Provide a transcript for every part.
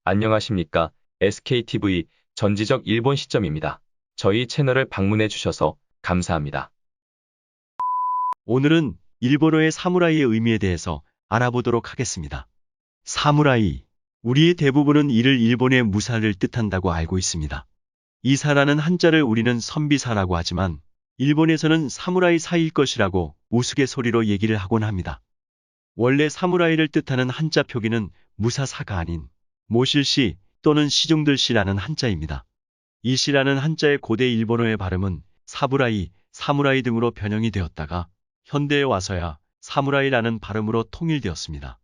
안녕하십니까. SKTV 전지적 일본 시점입니다. 저희 채널을 방문해 주셔서 감사합니다. 오늘은 일본어의 사무라이의 의미에 대해서 알아보도록 하겠습니다. 사무라이. 우리의 대부분은 이를 일본의 무사를 뜻한다고 알고 있습니다. 이 사라는 한자를 우리는 선비사라고 하지만 일본에서는 사무라이 사일 것이라고 우스갯소리로 얘기를 하곤 합니다. 원래 사무라이를 뜻하는 한자 표기는 무사사가 아닌 모실시 또는 시중들시라는 한자입니다. 이 시라는 한자의 고대 일본어의 발음은 사부라이, 사무라이 등으로 변형이 되었다가 현대에 와서야 사무라이라는 발음으로 통일되었습니다.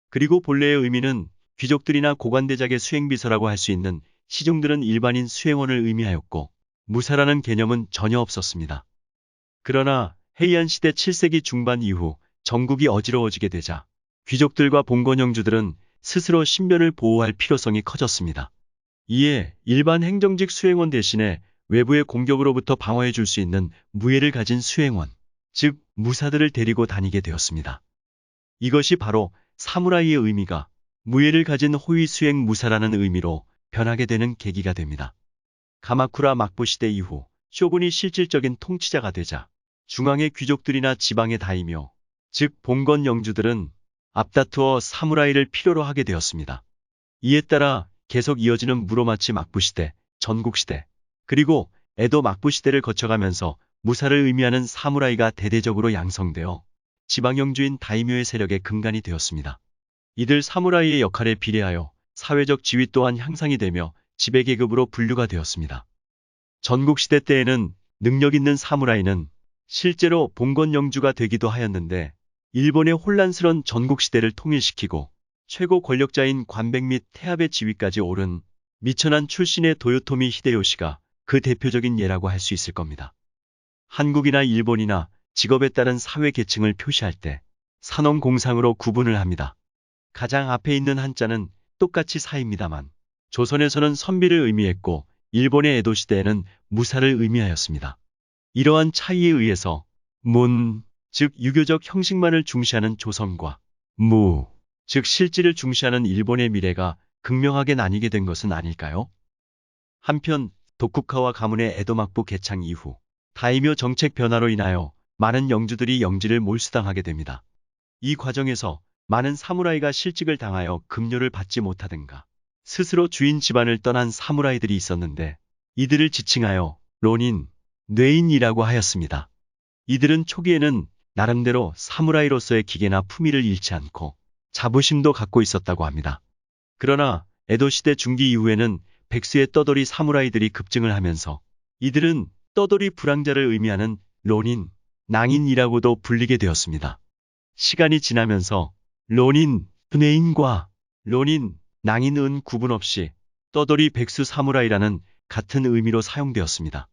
그리고 본래의 의미는 귀족들이나 고관대작의 수행비서라고 할 수 있는 시중들은 일반인 수행원을 의미하였고 무사라는 개념은 전혀 없었습니다. 그러나 헤이안 시대 7세기 중반 이후 전국이 어지러워지게 되자 귀족들과 봉건영주들은 스스로 신변을 보호할 필요성이 커졌습니다. 이에 일반 행정직 수행원 대신에 외부의 공격으로부터 방어해 줄 수 있는 무예를 가진 수행원, 즉 무사들을 데리고 다니게 되었습니다. 이것이 바로 사무라이의 의미가 무예를 가진 호위 수행 무사라는 의미로 변하게 되는 계기가 됩니다. 가마쿠라 막부 시대 이후 쇼군이 실질적인 통치자가 되자 중앙의 귀족들이나 지방의 다이묘, 즉 봉건 영주들은 앞다투어 사무라이를 필요로 하게 되었습니다. 이에 따라 계속 이어지는 무로마치 막부시대, 전국시대, 그리고 에도 막부시대를 거쳐가면서 무사를 의미하는 사무라이가 대대적으로 양성되어 지방영주인 다이묘의 세력의 근간이 되었습니다. 이들 사무라이의 역할에 비례하여 사회적 지위 또한 향상이 되며 지배계급으로 분류가 되었습니다. 전국시대 때에는 능력 있는 사무라이는 실제로 봉건영주가 되기도 하였는데 일본의 혼란스런 전국시대를 통일시키고 최고 권력자인 관백 및 태압의 지위까지 오른 미천한 출신의 도요토미 히데요시가 그 대표적인 예라고 할 수 있을 겁니다. 한국이나 일본이나 직업에 따른 사회 계층을 표시할 때 산업공상으로 구분을 합니다. 가장 앞에 있는 한자는 똑같이 사입니다만 조선에서는 선비를 의미했고 일본의 에도 시대에는 무사를 의미하였습니다. 이러한 차이에 의해서 문, 즉 유교적 형식만을 중시하는 조선과 무, 즉 실질을 중시하는 일본의 미래가 극명하게 나뉘게 된 것은 아닐까요? 한편 도쿠카와 가문의 에도 막부 개창 이후 다이묘 정책 변화로 인하여 많은 영주들이 영지를 몰수당하게 됩니다. 이 과정에서 많은 사무라이가 실직을 당하여 급료를 받지 못하든가 스스로 주인 집안을 떠난 사무라이들이 있었는데 이들을 지칭하여 론인, 뇌인이라고 하였습니다. 이들은 초기에는 나름대로 사무라이로서의 기계나 품위를 잃지 않고 자부심도 갖고 있었다고 합니다. 그러나 에도시대 중기 이후에는 백수의 떠돌이 사무라이들이 급증을 하면서 이들은 떠돌이 불황자를 의미하는 론인, 낭인이라고도 불리게 되었습니다. 시간이 지나면서 론인, 뇌인과 론인, 낭인은 구분 없이 떠돌이 백수 사무라이라는 같은 의미로 사용되었습니다.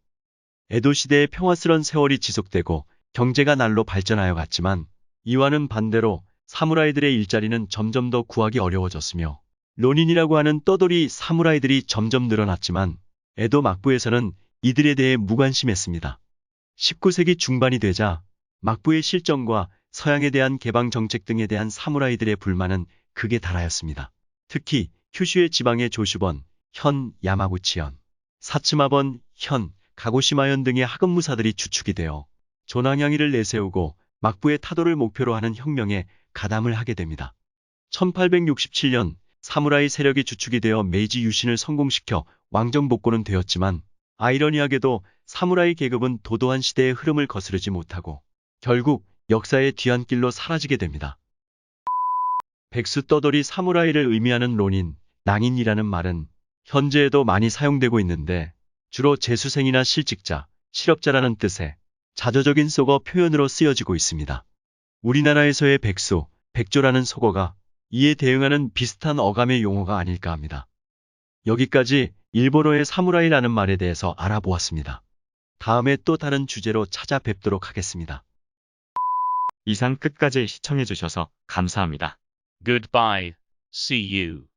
에도시대의 평화스런 세월이 지속되고 경제가 날로 발전하여 갔지만 이와는 반대로 사무라이들의 일자리는 점점 더 구하기 어려워졌으며 론인이라고 하는 떠돌이 사무라이들이 점점 늘어났지만 에도 막부에서는 이들에 대해 무관심했습니다. 19세기 중반이 되자 막부의 실정과 서양에 대한 개방 정책 등에 대한 사무라이들의 불만은 극에 달하였습니다. 특히 큐슈의 지방의 조슈번, 현, 야마구치현, 사츠마번, 현, 가고시마현 등의 하급무사들이 주축이 되어 존왕양의를 내세우고 막부의 타도를 목표로 하는 혁명에 가담을 하게 됩니다. 1867년 사무라이 세력이 주축이 되어 메이지 유신을 성공시켜 왕정 복권은 되었지만 아이러니하게도 사무라이 계급은 도도한 시대의 흐름을 거스르지 못하고 결국 역사의 뒤안길로 사라지게 됩니다. 백수 떠돌이 사무라이를 의미하는 론인, 낭인이라는 말은 현재에도 많이 사용되고 있는데 주로 재수생이나 실직자, 실업자라는 뜻의 자조적인 속어 표현으로 쓰여지고 있습니다. 우리나라에서의 백수, 백조라는 속어가 이에 대응하는 비슷한 어감의 용어가 아닐까 합니다. 여기까지 일본어의 사무라이라는 말에 대해서 알아보았습니다. 다음에 또 다른 주제로 찾아뵙도록 하겠습니다. 이상 끝까지 시청해주셔서 감사합니다. Goodbye. See you.